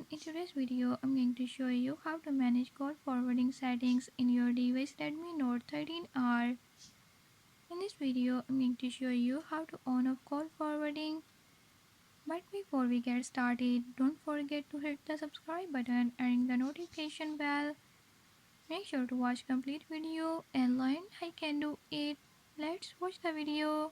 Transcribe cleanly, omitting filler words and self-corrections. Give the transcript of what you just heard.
In today's video, I'm going to show you how to manage call forwarding settings in your device Redmi Note 13R. In this video, I'm going to show you how to on off call forwarding. But before we get started, don't forget to hit the subscribe button and ring the notification bell. Make sure to watch complete video and learn I can do it. Let's watch the video.